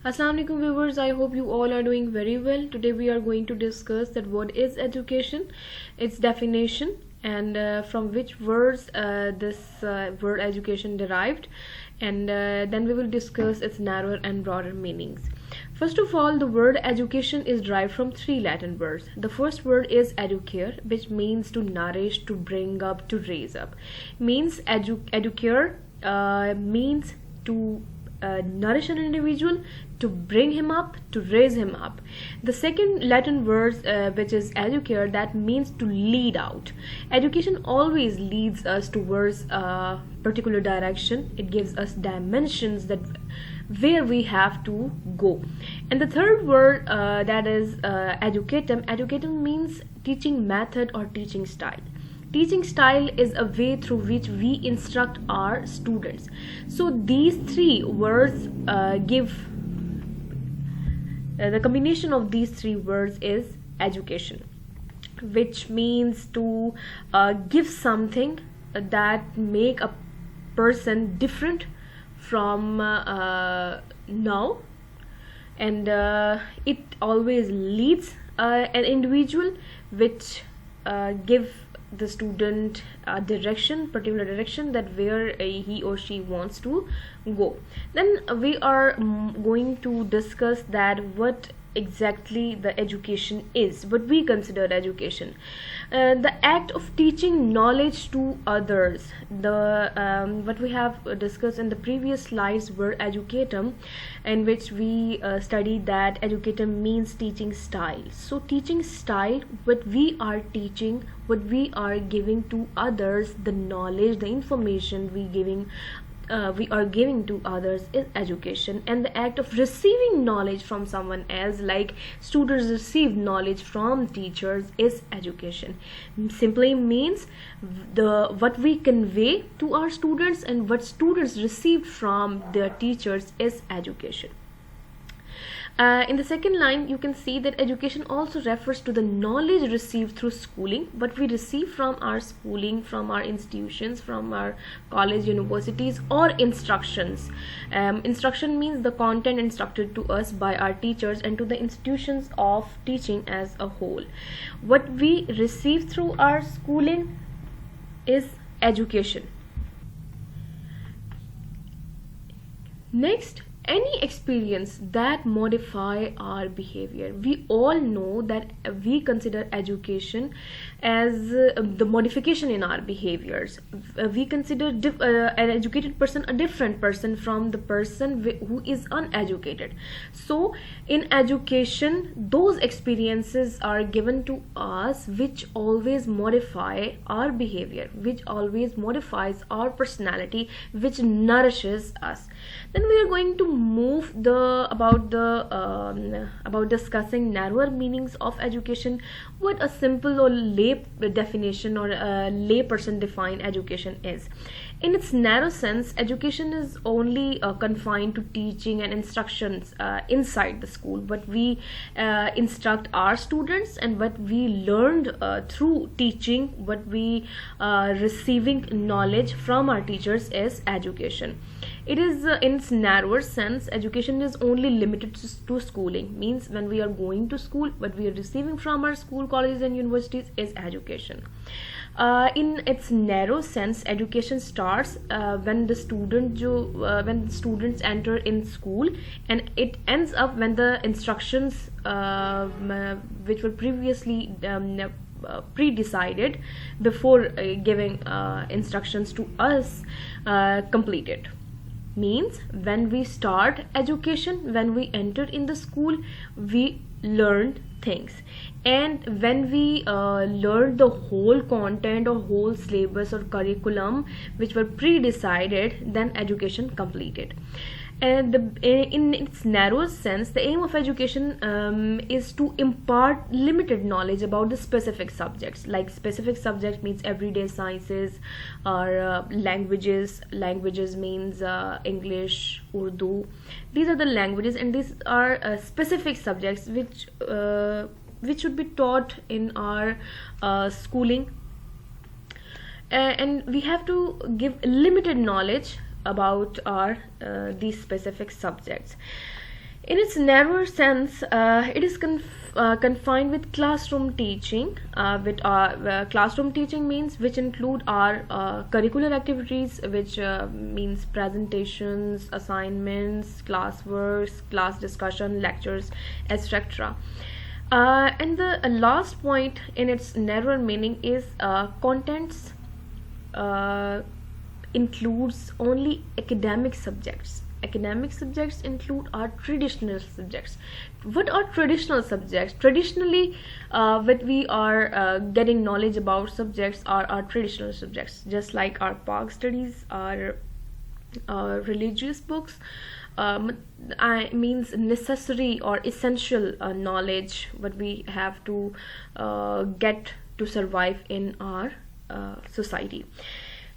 Assalamu alaikum viewers, I hope you all are doing very well. Today we are going to discuss that what is education, its definition, and from which words this word education derived, and then we will discuss its narrower and broader meanings. First of all, the word education is derived from three Latin words. The first word is educare, which means to nourish, to bring up, to raise up. Means educare means to nourish an individual, to bring him up, to raise him up. The second Latin word, which is educare, that means to lead out. Education always leads us towards a particular direction. It gives us dimensions that where we have to go. And the third word, that is educatum. Educatum means teaching method or teaching style. Teaching style is a way through which we instruct our students. So these three words give the combination of these three words is education, which means to give something that make a person different from now, and it always leads an individual, which give the student a direction, particular direction, that where he or she wants to go. Then we are going to discuss that what exactly the education is, what we consider education. The act of teaching knowledge to others. The what we have discussed in the previous slides were educatum, in which we studied that educatum means teaching style. So teaching style, what we are teaching, what we are giving to others, the knowledge, the information we are giving to others is education. And the act of receiving knowledge from someone else, like students receive knowledge from teachers, is education. Simply means what we convey to our students and what students receive from their teachers is education. In the second line, you can see that education also refers to the knowledge received through schooling, what we receive from our schooling, from our institutions, from our college, universities, or instructions. Instruction means the content instructed to us by our teachers and to the institutions of teaching as a whole. What we receive through our schooling is education. Next, any experience that modify our behavior. We all know that we consider education as the modification in our behaviors. We consider an educated person a different person from the person who is uneducated. So in education, those experiences are given to us which always modify our behavior, which always modifies our personality, which nourishes us. Then we are going to move about discussing narrower meanings of education. What a simple or lay definition or a lay person define education is. In its narrow sense, education is only confined to teaching and instructions inside the school. What we instruct our students and what we learned through teaching, what we receiving knowledge from our teachers is education. It is in its narrower sense, education is only limited to schooling. Means when we are going to school, what we are receiving from our school, colleges, and universities is education. In its narrow sense, education starts when the students enter in school, and it ends up when the instructions which were previously pre-decided before giving instructions to us completed. Means when we start education, when we enter in the school, we learned things, and when we learn the whole content or whole syllabus or curriculum which were pre-decided, then education completed. And in its narrow sense, the aim of education is to impart limited knowledge about the specific subjects. Like specific subject means everyday sciences or languages. Languages means English, Urdu. These are the languages, and these are specific subjects which should be taught in our schooling. And we have to give limited knowledge about our these specific subjects. In its narrower sense, it is confined with classroom teaching. Classroom teaching means which include our curricular activities, which means presentations, assignments, classworks, class discussion, lectures, etc. And the last point in its narrower meaning is contents includes only academic subjects. Academic subjects include our traditional subjects. What are traditional subjects? Traditionally, what we are getting knowledge about subjects are our traditional subjects, just like our park studies, our religious books. I means necessary or essential knowledge what we have to get to survive in our society.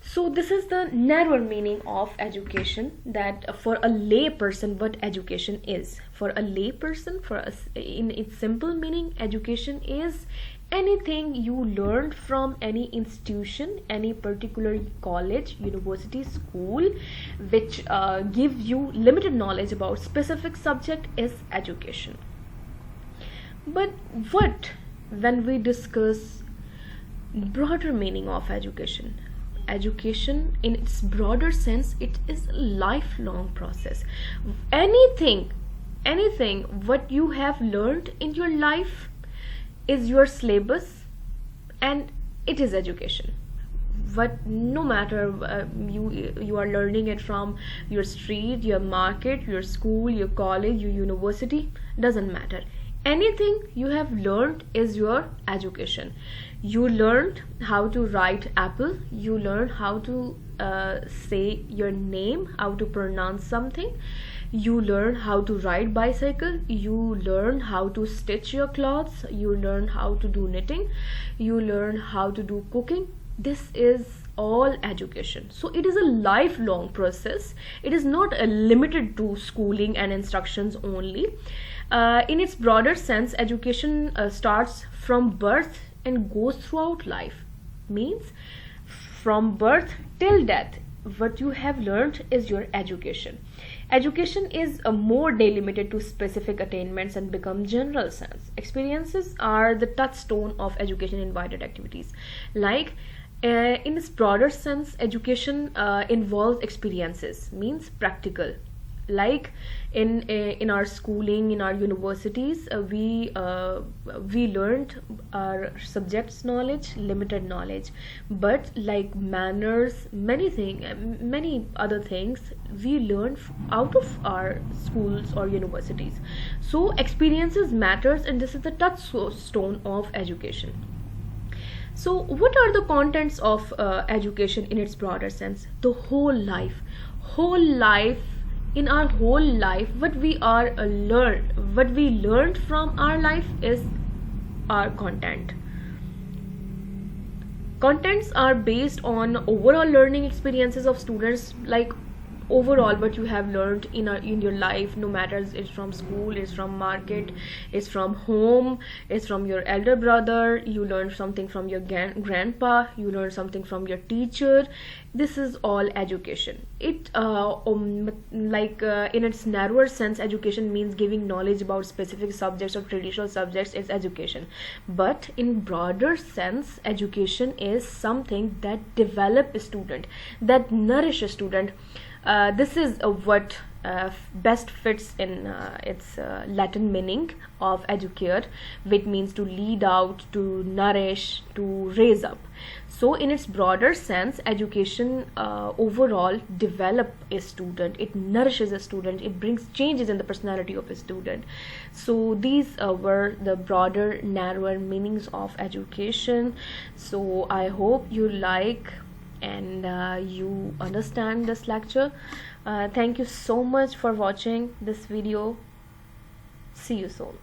So this is the narrower meaning of education, that for a lay person what education is. For a lay person, for us, in its simple meaning, education is anything you learned from any institution, any particular college, university, school, which gives you limited knowledge about specific subject is education. But what when we discuss broader meaning of education? Education in its broader sense, it is a lifelong process. Anything what you have learned in your life is your syllabus, and it is education. What, no matter you are learning it from your street, your market, your school, your college, your university, doesn't matter. Anything you have learned is your education. You learned how to write apple, you learned how to say your name, how to pronounce something, you learn how to ride bicycle, you learn how to stitch your clothes, you learn how to do knitting, you learn how to do cooking. This is all education. So it is a lifelong process. It is not limited to schooling and instructions only. In its broader sense, education starts from birth and goes throughout life. Means from birth till death, what you have learned is your education. Education is more delimited to specific attainments and become general sense. Experiences are the touchstone of education invited activities. Like in its broader sense, education involves experiences, means practical. Like in our schooling, in our universities, we learned our subjects knowledge, limited knowledge, but like manners, many other things we learn out of our schools or universities. So experiences matters, and this is the touchstone of education. So what are the contents of education in its broader sense? The whole life. In our whole life, what we learned from our life is our content. Contents are based on overall learning experiences of students, like overall what you have learned in your life, no matter it's from school, it's from market, it's from home, it's from your elder brother, you learn something from your grandpa, you learn something from your teacher. This is all education. It in its narrower sense, education means giving knowledge about specific subjects or traditional subjects is education. But in broader sense, education is something that develop a student, that nourish a student. This is what best fits in its Latin meaning of educare, which means to lead out, to nourish, to raise up. So in its broader sense, education overall develop a student, it nourishes a student, it brings changes in the personality of a student. So these were the broader, narrower meanings of education. So I hope you like and you understand this lecture. Thank you so much for watching this video. See you soon.